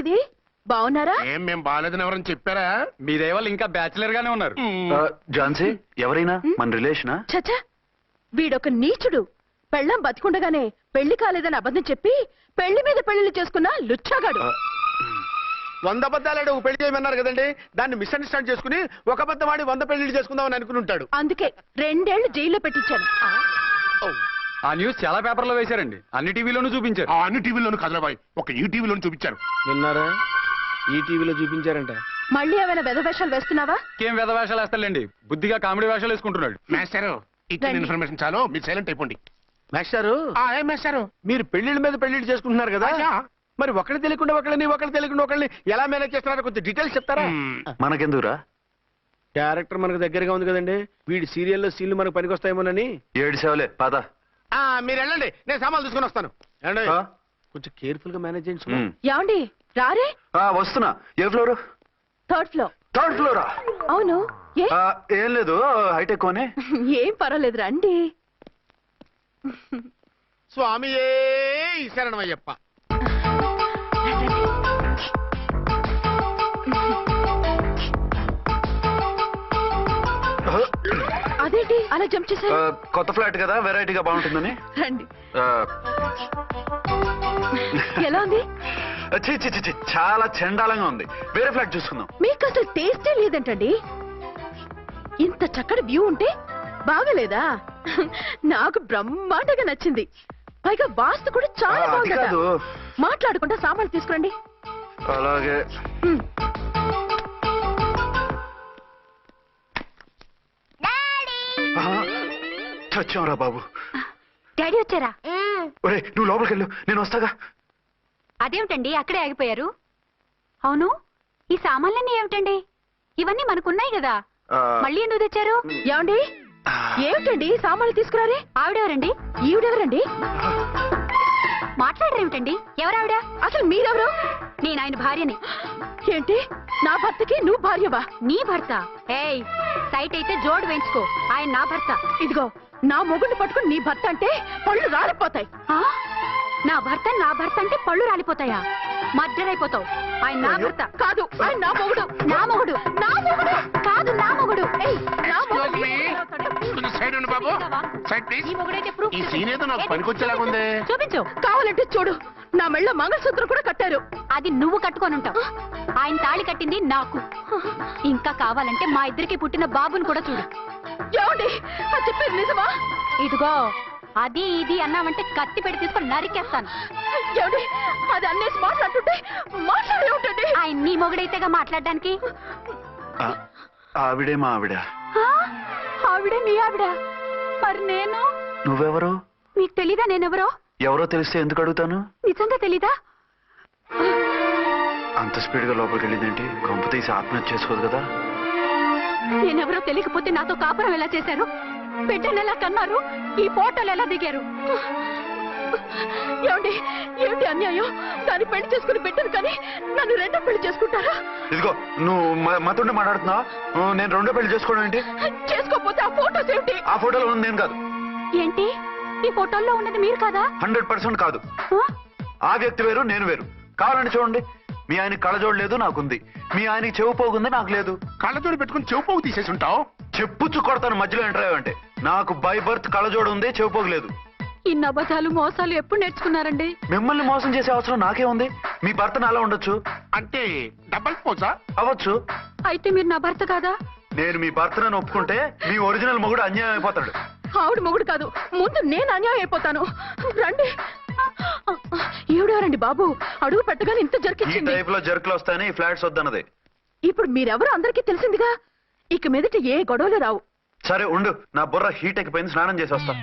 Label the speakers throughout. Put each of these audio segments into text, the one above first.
Speaker 1: ఇది బాగున్నారా?
Speaker 2: ఏం మేము బాగాలేదని ఎవరని చెప్పారా?
Speaker 3: మీ దయవల్ల ఇంకా బ్యాచిలర్ గానే ఉన్నారు.
Speaker 4: ఝాన్సీ ఎవరైనా మన రిలేషనా?
Speaker 1: చచ్చా, వీడొక నీచుడు. పెళ్ళాం బతికుండగానే పెళ్లి కాలేదని అబద్ధం చెప్పి పెళ్లి మీద పెళ్లిళ్ళు చేసుకున్న లుచ్చాగాడు.
Speaker 2: 100 అబద్ధాలు పెళ్లి చేయమన్నారు కదండి, దాన్ని మిస్అండర్స్టాండ్ చేసుకుని ఒక అబద్ధం ఆడి 100 పెళ్లి చేసుకుందామని అనుకుని ఉంటాడు.
Speaker 1: అందుకే 2 ఏళ్లు జైల్లో పెట్టించాను.
Speaker 3: ఆ న్యూస్ చాలా పేపర్లో వేశారండి, అన్ని టీవీలోనూ చూపించారు.
Speaker 2: అన్ని టీవీలోను కదలబాయ్, ఒక ఈ టీవీలోను చూపించారు. విన్నారా? ఈ టీవీలో చూపించారంట.
Speaker 1: మళ్ళీ ఏమైనా వెధవేషాలు వేస్తున్నావా?
Speaker 3: ఏం వేద వేషాలు వేస్తాడండి, బుద్ధిగా కామెడీ వేషాలు వేసుకుంటున్నాడు.
Speaker 2: మాస్టారు ఇచ్చిన
Speaker 1: రండి.
Speaker 2: ఇన్ఫర్మేషన్ చాలు, మీరు సైలెంట్ అయిపోండి.
Speaker 5: మాస్టారు
Speaker 2: ఏం మాస్టారు?
Speaker 5: మీరు పెళ్లిళ్ళ మీద పెళ్లిళ్ళు చేసుకుంటున్నారు కదా, మరి ఒకళ్ళు తెలియకుండా ఒకళ్ళని తెలియకుండా ఒకళ్ళని ఎలా మేనేజ్ చేస్తున్నారో కొంచెం డీటెయిల్స్ చెప్తారా?
Speaker 4: మనకెందుకురా?
Speaker 5: క్యారెక్టర్ మనకు దగ్గరగా ఉంది కదండి, వీడి సీరియల్లో సీన్లు మనకు పనికొస్తాయేమోనని.
Speaker 4: 7 సేవలే పద.
Speaker 5: మీరు వెళ్ళండి, నేను సామాన్లు తీసుకుని వస్తాను. ఏమండి? కొంచెం కేర్ఫుల్ గా మేనేజ్ చేయండి సుమా.
Speaker 1: యాండి రారే?
Speaker 4: వస్తున్నా. ఏ ఫ్లోర్?
Speaker 1: 3rd floor.
Speaker 4: 3rd ఫ్లోరా?
Speaker 1: అవును. ఏ
Speaker 4: ఏం లేదు, హైటెక్ కోనే.
Speaker 1: ఏం పర్వాలేదు, రండి.
Speaker 5: స్వామియే శరణమయ్యప్ప.
Speaker 1: అదేంటి అలా జంప్ చేశారు?
Speaker 4: కొత్త ఫ్లాట్ కదా, వెరైటీగా బాగుంటుందని.
Speaker 1: రండి.
Speaker 4: ఆ,
Speaker 1: ఎలా ఉంది?
Speaker 4: ఛీ, ఛీ, ఛీ, ఛీ, చాలా చండాలంగా ఉంది. వేరే ఫ్లాట్ చూసుకుందాం.
Speaker 1: మీకు అసలు టేస్టే లేదంటండి. ఇంత చక్కటి వ్యూ ఉంటే బాగలేదా? నాకు బ్రహ్మాండంగా నచ్చింది. పైగా వాస్తు కూడా చాలా
Speaker 4: అది
Speaker 1: బాగుంది.
Speaker 4: కాదు.
Speaker 1: మాట్లాడకుండా సామాన్లు తీసుకురండి.
Speaker 4: అలాగే.
Speaker 1: హ్మ్.
Speaker 4: చచ్చాంరా బాబు.
Speaker 6: డాడీ వచ్చారా?
Speaker 4: ఒరే నువ్వు లోపలికి వెళ్ళు, నేను వస్తాగా.
Speaker 6: అదేమిటండి అక్కడే ఆగిపోయారు? అవును, ఈ సామాన్లన్నీ ఏమిటండి? ఇవన్నీ మనకున్నాయి కదా, మళ్ళీ ఎందుకు తెచ్చారు?
Speaker 1: ఏమండి, ఏమిటండి సామాన్లు తీసుకురారే?
Speaker 6: ఆవిడెవరండి?
Speaker 1: ఈవిడెవరండి?
Speaker 6: మాట్లాడరేమిటండి? ఎవరావిడ?
Speaker 1: అసలు మీరెవరు?
Speaker 6: నేను ఆయన భార్యని.
Speaker 1: ఏంటి, నా భర్తకి నువ్వు భార్యవా?
Speaker 6: నీ భర్త? ఏయ్, సైట్ అయితే జోడు వేయించుకో, ఆయన నా భర్త.
Speaker 1: ఇదిగో, నా మొగుడిని పట్టుకుని నీ భర్త అంటే పళ్ళు రాలిపోతాయి.
Speaker 6: ఆ? నా భర్త అంటే పళ్ళు రాలిపోతాయా? మర్డర్ అయిపోతావు. ఆయన నా భర్త
Speaker 1: కాదు, ఆయన నా మొగుడు.
Speaker 6: నా మొగుడు.
Speaker 1: నా మొగుడు
Speaker 6: కాదు, నా మొగుడు.
Speaker 1: ఏయ్, నా మొగుడు.
Speaker 2: సైడ్ ఉండు బాబు, సైడ్ ప్లీజ్.
Speaker 6: ఈ మొగుడైతే proof
Speaker 2: ఈ
Speaker 6: చూపించు.
Speaker 2: సీన్ ఏదో నాకు పనికొచ్చేలాగా ఉంది.
Speaker 6: చూపించు.
Speaker 1: కావాలంటే చూడు, నా మెళ్ళ మంగళసూత్రం కూడా కట్టారు.
Speaker 6: అది నువ్వు కట్టుకొని ఉంటావు. ఆయన తాళి కట్టింది నాకు. ఇంకా కావాలంటే మా ఇద్దరికి పుట్టిన బాబుని కూడా చూడు.
Speaker 1: ఏమండి, అది చెప్పేది నిజమా?
Speaker 6: ఇదిగో, అది ఇది అన్నావంటే కత్తి పెట్టి తీసుకొని నరికేస్తాను.
Speaker 1: ఏమండి, అది అన్నేసి మాట్లాడుతుంటే మాట్లాడే ఉంటుంది.
Speaker 6: ఆయన నీ మొగుడైతేగా మాట్లాడడానికి.
Speaker 4: ఆవిడే మా ఆవిడ.
Speaker 6: ఆ? ఆవిడ మీ ఆవిడ? మరి నేను?
Speaker 4: నువ్వెవరు?
Speaker 6: మీకు తెలీదా నేనెవరో?
Speaker 4: ఎవరో తెలిస్తే ఎందుకు అడుగుతాను?
Speaker 6: నిజంగా తెలీదా?
Speaker 4: అంత స్పీడ్ గా లోపలికి వెళ్ళిందేంటి? కొంప తీసి ఆత్మహత్య చేసుకోదు కదా?
Speaker 6: నేనెవరో తెలియకపోతే నాతో కాపురం ఎలా చేశారు? బిడ్డను ఎలా కన్నారు? ఈ ఫోటోలు ఎలా దిగారు?
Speaker 1: ఏమండి, ఏమిటి అన్యాయం? దాన్ని పెళ్లి చేసుకుని బిడ్డను కానీ నన్ను రెండో పెళ్లి చేసుకుంటారా?
Speaker 4: ఇదిగో నువ్వు మాతోనే మాట్లాడుతున్నావా? నేను రెండో పెళ్లి చేసుకోవడం ఏంటి?
Speaker 1: చేసుకోకపోతే ఆ ఫోటోస్ ఏమిటి?
Speaker 4: ఆ ఫోటోలో ఉంది నేను కాదు.
Speaker 6: ఏంటి, ఈ ఫోటోల్లో ఉన్నది మీరు కదా?
Speaker 4: 100% కాదు.
Speaker 6: ఆ?
Speaker 4: ఆ వ్యక్తి వేరు, నేను వేరు. కావాలంటే చూడండి, మీ ఆయన కళ్ళజోడు లేదు, నాకుంది. మీ ఆయనకి చెవు పోగుంది, నాకు లేదు.
Speaker 2: కళ్ళజోడు పెట్టుకుని చెవు పోగు తీసేసి ఉంటావు.
Speaker 4: చెప్పుచ్చు కొడతాను మధ్యలో ఎంటర్ అయ్యావంటే. నాకు బై బర్త్ కళ్ళజోడు ఉంది, చెవు పోగు లేదు.
Speaker 6: ఇన్ని అబద్ధాలు మోసాలు ఎప్పుడు నేర్చుకున్నారండి?
Speaker 4: మిమ్మల్ని మోసం చేసే అవసరం నాకే ఉంది. మీ భర్తను అలా ఉండొచ్చు.
Speaker 2: అంటే డబల్ పోజా?
Speaker 4: అవ్వచ్చు.
Speaker 6: అయితే మీరు నా భర్త కాదా?
Speaker 4: నేను మీ భర్తను ఒప్పుకుంటే మీ ఒరిజినల్ మొగుడు అన్యాయం అయిపోతాడు.
Speaker 1: ఆవిడ మొగుడు కాదు, ముందు నేను అన్యాయం అయిపోతాను. రండి. ఈవిడెవరండి బాబు? అడుగు పెట్టగానే ఇంత
Speaker 4: ఈ
Speaker 1: జరికిచ్చింది.
Speaker 4: టైప్ లో జర్కులు వస్తాయని ఈ ఫ్లాట్స్ వద్దన్నది.
Speaker 1: ఇప్పుడు మీరెవరో అందరికీ తెలిసిందిగా, ఇక మీదట ఏ గొడవలు రావు.
Speaker 4: సరే ఉండు, నా బుర్ర హీట్ ఎక్కిపోయింది, స్నానం చేసి వస్తా.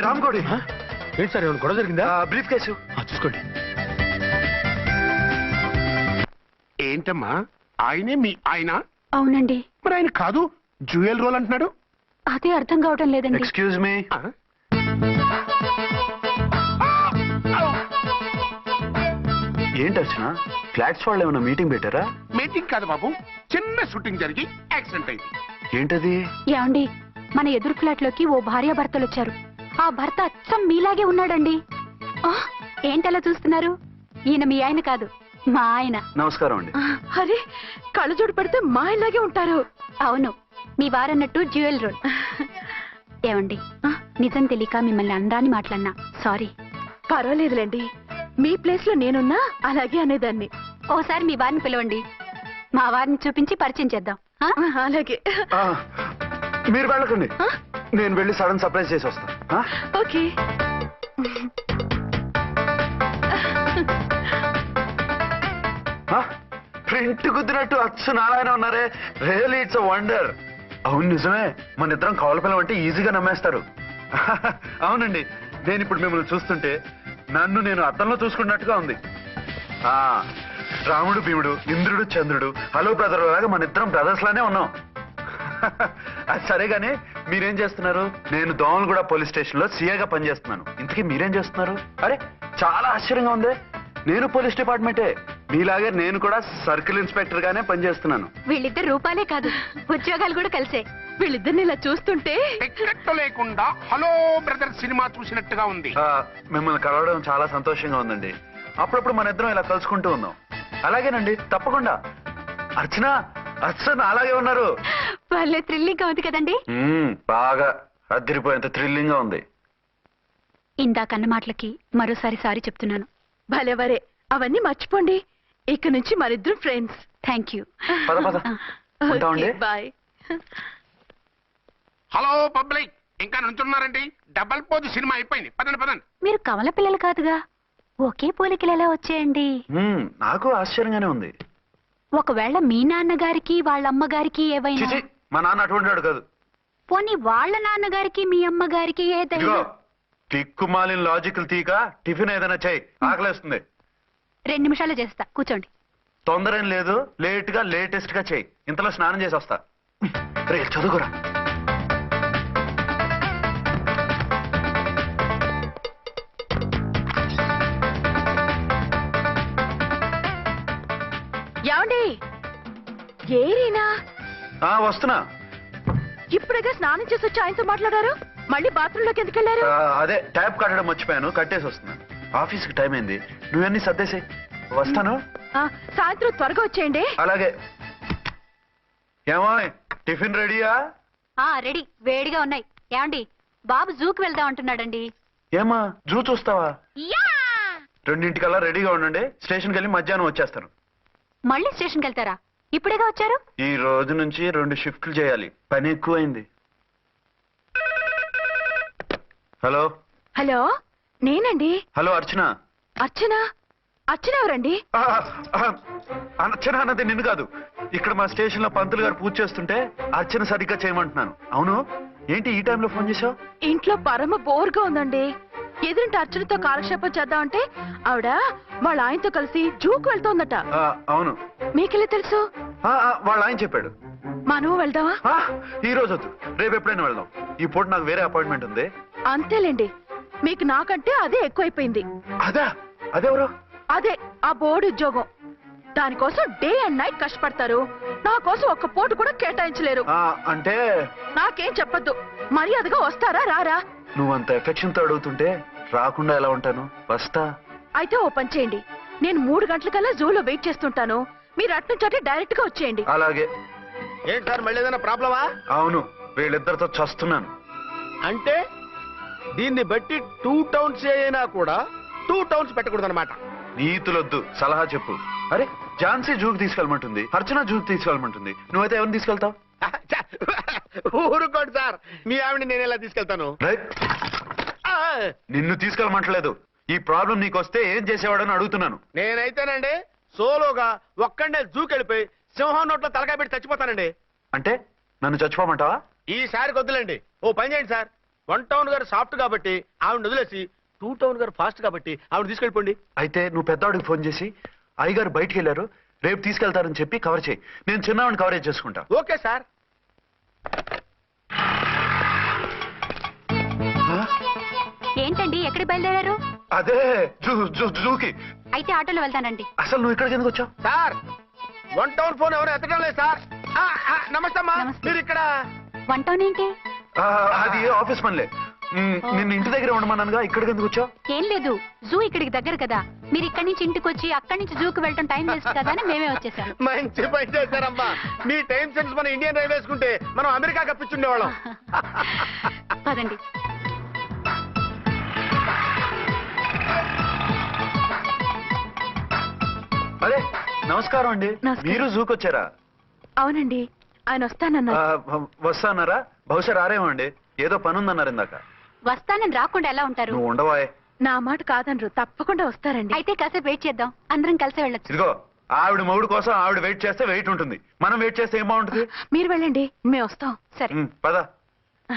Speaker 4: రామ్కోడి,
Speaker 5: ఏంటి సార్, ఏమైనా గొడవ జరిగిందా?
Speaker 4: బ్రీఫ్ కేసు
Speaker 5: చూసుకోండి.
Speaker 2: ఏంటమ్మా, ఆయనే మీ ఆయన?
Speaker 6: అవునండి.
Speaker 2: మరి ఆయన కాదు, జ్యువెల్ రోల్ అంటున్నాడు.
Speaker 6: అదే అర్థం కావటం లేదండి.
Speaker 4: Excuse me. ఏంటి అర్చన ఫ్లాట్స్ వాళ్ళు ఏమైనా మీటింగ్ పెట్టారా?
Speaker 5: మీటింగ్ కాదు బాబు, చిన్న షూటింగ్ జరిగి యాక్సిడెంట్ అయింది.
Speaker 4: ఏంటది?
Speaker 6: ఏమండి, మన ఎదురు ఫ్లాట్ లోకి ఓ భార్య భర్తలు వచ్చారు. ఆ భర్త అచ్చం మీలాగే ఉన్నాడండి. ఆ, ఏంటలా చూస్తున్నారు? ఈయన మీ ఆయన కాదు, మా ఆయన.
Speaker 4: నమస్కారం అండి.
Speaker 1: అరే, కళ్ళజోడు పడితే మా ఇలాగే ఉంటారు.
Speaker 6: అవును, మీ వారన్నట్టు జ్యువెల్ రోల్. ఏమండి, నిజం తెలియక మిమ్మల్ని అందాన్ని మాట్లాడినా సారీ.
Speaker 1: పర్వాలేదులేండి, మీ ప్లేస్ లో నేనున్నా అలాగే అనేదాన్ని.
Speaker 6: ఓసారి మీ వారిని పిలవండి, మా వారిని చూపించి పరిచయం చేద్దాం. ఆ?
Speaker 1: అలాగే.
Speaker 4: ఆ, మీరు వెళ్ళకండి, నేను వెళ్ళి సడన్ సర్ప్రైజ్ చేసి వస్తాను. ఆ?
Speaker 1: ఓకే.
Speaker 4: ఆ? ప్రింట్ కుదిరినట్టు అచ్చు నారాయణ ఉన్నారే, రియల్లీ ఇట్స్ అ వండర్. అవును నిజమే, మన ఇద్దరం కవల పిల్లం అంటే ఈజీగా నమ్మేస్తారు. అవునండి, నేను ఇప్పుడు మిమ్మల్ని చూస్తుంటే నన్ను నేను అద్దంలో చూసుకున్నట్టుగా ఉంది. ఆ రాముడు భీముడు, ఇంద్రుడు చంద్రుడు, హలో బ్రదర్ లాగా మన ఇద్దరం బ్రదర్స్ లానే ఉన్నాం. అది సరే గానీ మీరేం చేస్తున్నారు? నేను దోమలగూడ పోలీస్ స్టేషన్ లో సీఏగా పనిచేస్తున్నాను. ఇంతకీ మీరేం చేస్తున్నారు? అరే చాలా ఆశ్చర్యంగా ఉంది, నేను పోలీస్ డిపార్ట్మెంటే, మీలాగే నేను కూడా సర్కిల్ ఇన్స్పెక్టర్ గానే పనిచేస్తున్నాను.
Speaker 6: వీళ్ళిద్దరు రూపాలే కాదు, ఉద్యోగాలు కూడా కలిసే.
Speaker 1: వీళ్ళిద్దరిని ఇలా చూస్తుంటే
Speaker 5: టికెట్ లేకుండా హలో బ్రదర్ సినిమా చూసినట్టుగా ఉంది.
Speaker 4: మిమ్మల్ని కలవడం చాలా సంతోషంగా ఉందండి. అప్పుడప్పుడు మన ఇద్దరం ఇలా కలుసుకుంటూ ఉన్నాం. అలాగేనండి, తప్పకుండా. అర్చన, అర్చన అలాగే ఉన్నారు.
Speaker 6: వాళ్ళే థ్రిల్లింగ్ గా ఉంది కదండి.
Speaker 4: బాగా అదిరిపోయేంత థ్రిల్లింగ్ గా ఉంది.
Speaker 6: ఇందాకన్న మాటలకి మరోసారి సారీ చెప్తున్నాను.
Speaker 1: భలేవరే, అవన్నీ మర్చిపోండి. ఇక నుంచి మరిద్దరు ఫ్రెండ్స్.
Speaker 6: Thank you.
Speaker 4: పద పద ఉంటామండి.
Speaker 1: బాయ్.
Speaker 5: హలో పబ్లిక్, ఇంకా నుంచున్నారండి? డబల్ పోజ్ సినిమా అయిపోయింది, పదండి పదండి.
Speaker 6: మీరు కమల పిల్లలు కాదుగా, ఒకే పోలికలు ఎలా వచ్చాయండి?
Speaker 4: నాకు ఆశ్చర్యంగానే ఉంది.
Speaker 6: ఒకవేళ మీ నాన్నగారికి వాళ్ళ అమ్మగారికి ఏవైనా,
Speaker 4: చిచి, మా నాన్న అటువంటి వాడు కాదు.
Speaker 6: పోనీ వాళ్ళ నాన్నగారికి మీ అమ్మగారికి ఏదైనా.
Speaker 4: ఇదిగో టిక్కుమాలిన లాజికల్ తీక టిఫిన్ ఏదైనా చేయి, ఆకలేస్తుంది.
Speaker 6: 2 నిమిషాలు చేస్తా, కూర్చోండి.
Speaker 4: తొందర ఏం లేదు, లేట్ గా లేటెస్ట్ గా చేయి. ఇంతలో స్నానం చేసి వస్తా. రే చదువుకురా.
Speaker 1: ఏమండి, ఏరీనా?
Speaker 4: వస్తున్నా.
Speaker 1: ఇప్పుడేగా స్నానం చేసి వచ్చి ఆయనతో మాట్లాడారు, మళ్ళీ బాత్రూమ్ లోకి ఎందుకు వెళ్ళారు?
Speaker 4: అదే ట్యాప్ కట్టడం మర్చిపోయాను, కట్టేసి వస్తున్నా. ఆఫీస్ కి టైం అయింది, నువ్వన్నీ సర్దేసి వస్తాను.
Speaker 1: సాయంత్రం త్వరగా వచ్చేయండి.
Speaker 4: అలాగే. ఏమో టిఫిన్ రెడీయా?
Speaker 6: రెడీ, వేడిగా ఉన్నాయి. ఏమండి, బాబు జూకి వెళ్దాం అంటున్నాడండి.
Speaker 4: ఏమా జూ చూస్తావా? 2:00కల్లా రెడీగా ఉండండి, స్టేషన్కి వెళ్ళి మధ్యాహ్నం వచ్చేస్తాను.
Speaker 6: మళ్ళీ స్టేషన్కి వెళ్తారా? ఇప్పుడేగా వచ్చారు.
Speaker 4: ఈ రోజు నుంచి 2 షిఫ్ట్లు చేయాలి, పని ఎక్కువైంది. హలో.
Speaker 1: హలో, నేనండి.
Speaker 4: హలో అర్చన.
Speaker 1: అర్చన? అర్చన ఎవరండి?
Speaker 4: అర్చన అన్నది నిన్ను కాదు. ఇక్కడ మా స్టేషన్ లో పంతులు గారు పూజ చేస్తుంటే అర్చన సరిగ్గా చేయమంటున్నాను. అవును, ఏంటి ఈ టైంలో ఫోన్ చేశావు?
Speaker 1: ఇంట్లో పరమ బోర్గా ఉందండి. ఎదురింటి అర్చనతో కాలక్షేపం చేద్దామంటే ఆవిడ వాళ్ళ ఆయనతో కలిసి జూకు వెళ్తోందట.
Speaker 4: అవును.
Speaker 1: మీకెళ్ళి తెలుసు?
Speaker 4: వాళ్ళ ఆయన చెప్పాడు.
Speaker 1: మనం వెళ్దామా?
Speaker 4: ఈ రోజు వద్దు, రేపు ఎప్పుడైనా వెళ్దాం. ఈ పూట నాకు వేరే అపాయింట్మెంట్ ఉంది.
Speaker 1: అంతేలేండి, మీకు నాకంటే అదే ఎక్కువైపోయింది.
Speaker 4: అదెవరు?
Speaker 1: అదే ఆ బోర్డు ఉద్యోగం. దానికోసం డే అండ్ నైట్ కష్టపడతారు, నా కోసం ఒక్క పూట కూడా కేటాయించలేరు.
Speaker 4: అంటే
Speaker 1: నాకేం చెప్పొద్దు, మర్యాదగా వస్తారా రారా?
Speaker 4: నువ్వంత ఎఫెక్షన్ తో అడుగుతుంటే రాకుండా ఎలా ఉంటాను, వస్తా.
Speaker 1: అయితే ఓ పని చేయండి, నేను 3 గంటలకల్లా జూలో వెయిట్ చేస్తుంటాను, మీరు అట్నుంచి డైరెక్ట్ గా వచ్చేయండి.
Speaker 4: అలాగే.
Speaker 2: ఏంటి సార్, మళ్ళీ ఏదైనా ప్రాబ్లమా?
Speaker 4: అవును, వీళ్ళిద్దరితో చస్తున్నాను.
Speaker 2: అంటే దీన్ని బట్టి 2 టౌన్స్ అయినా కూడా 2 టౌన్స్ పెట్టకూడదు అనమాట.
Speaker 4: నీతులొద్దు, సలహా చెప్పు. అరే ఝాన్సీ జూకి తీసుకెళ్ళమంటుంది, అర్చన జూకి తీసుకెళ్ళమంటుంది, నువ్వైతే ఎవరిని తీసుకెళ్తావు?
Speaker 2: ఊరుకోండి సార్, మీ ఆవిడ నేను ఎలా తీసుకెళ్తాను?
Speaker 4: నిన్ను తీసుకెళ్ళమంటలేదు. ఈ ప్రాబ్లం నీకు వస్తే ఏం చేసేవాడని అడుగుతున్నాను.
Speaker 2: నేనైతేనండి సోలోగా ఒక్కడే జూకెళ్ళిపోయి సింహం నోట్లో తలకాయ పెట్టి చచ్చిపోతానండి.
Speaker 4: అంటే నన్ను చచ్చిపోమంటావా?
Speaker 2: ఈసారి వద్దులేండి, ఓ పని చేయండి సార్. 1 టౌన్ గారు సాఫ్ట్ కాబట్టి ఆవిడ వదిలేసి 2 టౌన్ గారు ఫాస్ట్ కాబట్టి ఆవిడ తీసుకెళ్ళిపోండి.
Speaker 4: అయితే నువ్వు పెద్దవాడికి ఫోన్ చేసి అయ్యగారు బయటికి వెళ్ళారు, రేపు తీసుకెళ్తారని చెప్పి కవర్ చేయి. నేను చిన్నవాడిని కవరేజ్ చేసుకుంటా.
Speaker 2: Okay sir.
Speaker 6: ఏంటండి, ఎక్కడికి బయలుదేరారు?
Speaker 4: అదే జూకి.
Speaker 6: అయితే ఆటోలో వెళ్తానండి.
Speaker 4: అసలు నువ్వు ఇక్కడికి ఎందుకు వచ్చావు?
Speaker 2: సార్ 1 టౌన్ ఫోన్ ఎవరు ఎత్తడం లేదు సార్. నమస్తే అమ్మా.
Speaker 6: నమస్తే.
Speaker 2: మీరు ఇక్కడ
Speaker 6: వన్ టౌన్ ఏంటి?
Speaker 4: అది ఆఫీస్ పనిలే. నిన్ను ఇంటి దగ్గర ఉండమన్నానుగా, ఇక్కడికి ఎందుకు వచ్చావు?
Speaker 6: ఏం లేదు, జూ ఇక్కడికి దగ్గర కదా, మీరు ఇక్కడి నుంచి ఇంటికి వచ్చి అక్కడి నుంచి జూకి వెళ్ళటం టైం వేస్ట్ కదా అని మేమే వచ్చేసాం.
Speaker 2: మంచి పని చేశారమ్మా. మీ టైం సెన్స్ మన ఇండియన్ రైల్వేస్ కుంటే మనం అమెరికా కప్పించుండేవాళ్ళం.
Speaker 6: పదండి.
Speaker 4: అరే నమస్కారం అండి.
Speaker 1: నమస్కారం.
Speaker 4: మీరు జూకి వచ్చారా?
Speaker 1: అవునండి, ఆయన వస్తానన్నారు.
Speaker 4: వస్తానారా? బహుశా రారేమో అండి, ఏదో పని ఉందన్నారు ఇందాక.
Speaker 6: వస్తానని రాకుండా ఎలా ఉంటారు?
Speaker 4: నువ్వు ఉండవాయ్.
Speaker 1: నా మాట కాదనరు, తప్పకుండా వస్తారండి.
Speaker 6: అయితే కాసేపు వెయిట్ చేద్దాం, అందరం కలిసి వెళ్ళొచ్చు.
Speaker 4: ఇదిగో ఆవిడ మొగుడు కోసం ఆవిడ వెయిట్ చేస్తే వెయిట్ ఉంటుంది, మనం వెయిట్ చేస్తే ఏం బాగుంటుంది?
Speaker 1: మీరు వెళ్ళండి, మేము వస్తాం.
Speaker 6: సరే.
Speaker 4: పద.